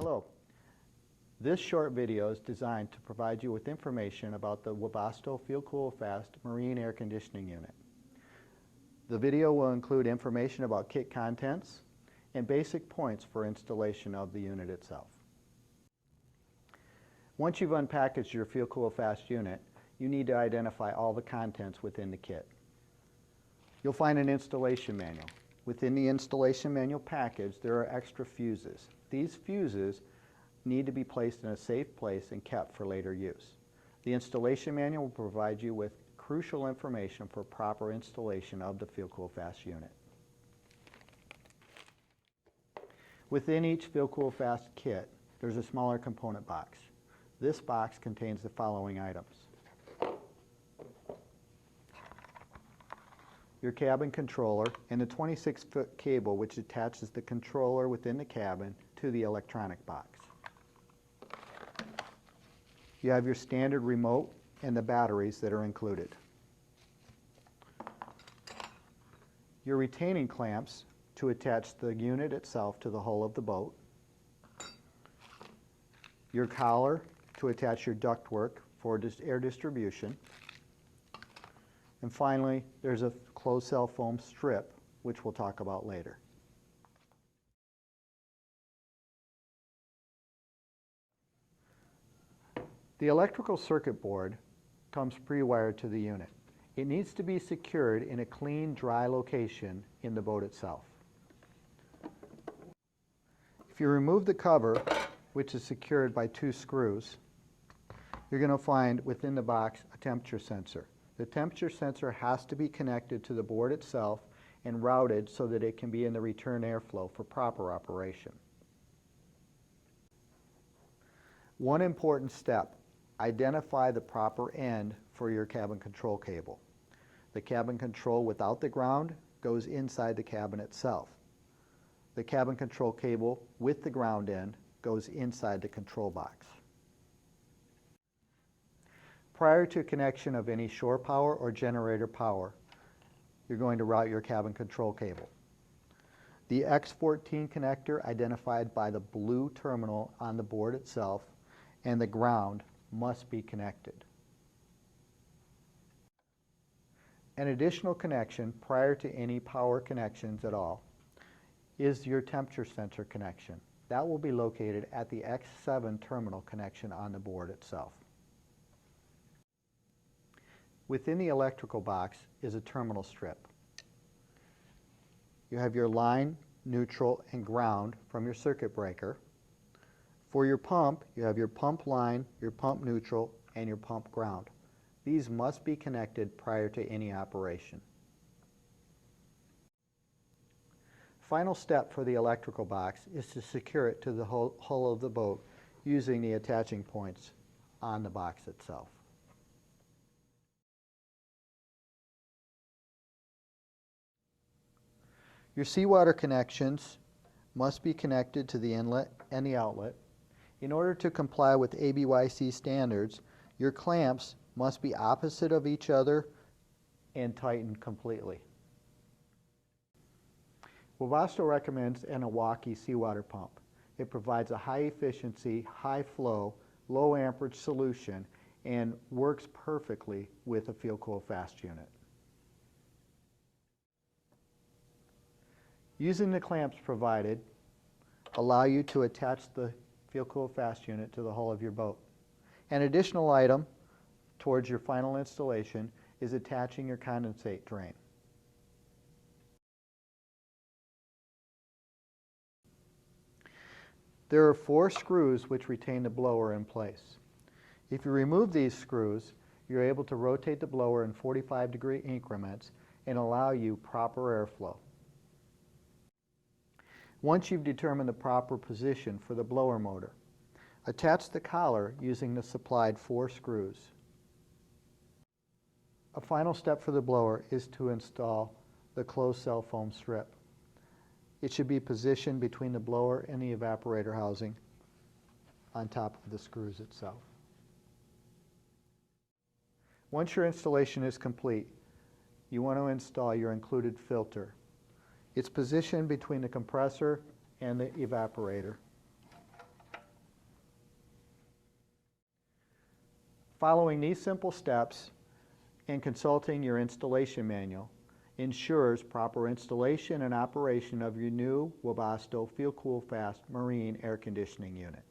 Hello. This short video is designed to provide you with information about the Webasto Feel Cool Fast Marine Air Conditioning Unit. The video will include information about kit contents and basic points for installation of the unit itself. Once you've unpackaged your Feel Cool Fast unit, you need to identify all the contents within the kit. You'll find an installation manual. Within the installation manual package, there are extra fuses. These fuses need to be placed in a safe place and kept for later use. The installation manual will provide you with crucial information for proper installation of the Feel Cool Fast unit. Within each Feel Cool Fast kit, there's a smaller component box. This box contains the following items: your cabin controller and the 26-foot cable which attaches the controller within the cabin to the electronic box. You have your standard remote and the batteries that are included. Your retaining clamps to attach the unit itself to the hull of the boat. Your collar to attach your ductwork for air distribution. And finally, there's a closed cell foam strip, which we'll talk about later. The electrical circuit board comes pre-wired to the unit. It needs to be secured in a clean, dry location in the boat itself. If you remove the cover, which is secured by 2 screws, you're going to find within the box a temperature sensor. The temperature sensor has to be connected to the board itself and routed so that it can be in the return airflow for proper operation. One important step: identify the proper end for your cabin control cable. The cabin control without the ground goes inside the cabin itself. The cabin control cable with the ground end goes inside the control box. Prior to connection of any shore power or generator power, you're going to route your cabin control cable. The X14 connector identified by the blue terminal on the board itself and the ground must be connected. An additional connection prior to any power connections at all is your temperature sensor connection. That will be located at the X7 terminal connection on the board itself. Within the electrical box is a terminal strip. You have your line, neutral, and ground from your circuit breaker. For your pump, you have your pump line, your pump neutral, and your pump ground. These must be connected prior to any operation. Final step for the electrical box is to secure it to the hull of the boat using the attaching points on the box itself. Your seawater connections must be connected to the inlet and the outlet. In order to comply with ABYC standards, your clamps must be opposite of each other and tightened completely. Webasto recommends an Iwaki seawater pump. It provides a high efficiency, high flow, low amperage solution and works perfectly with a Feel Cool Fast unit. Using the clamps provided allow you to attach the Feel Cool Fast unit to the hull of your boat. An additional item towards your final installation is attaching your condensate drain. There are 4 screws which retain the blower in place. If you remove these screws, you're able to rotate the blower in 45-degree increments and allow you proper airflow. Once you've determined the proper position for the blower motor, attach the collar using the supplied 4 screws. A final step for the blower is to install the closed cell foam strip. It should be positioned between the blower and the evaporator housing on top of the screws itself. Once your installation is complete, you want to install your included filter. It's positioned between the compressor and the evaporator. Following these simple steps and consulting your installation manual ensures proper installation and operation of your new Webasto Feel Cool Fast marine air conditioning unit.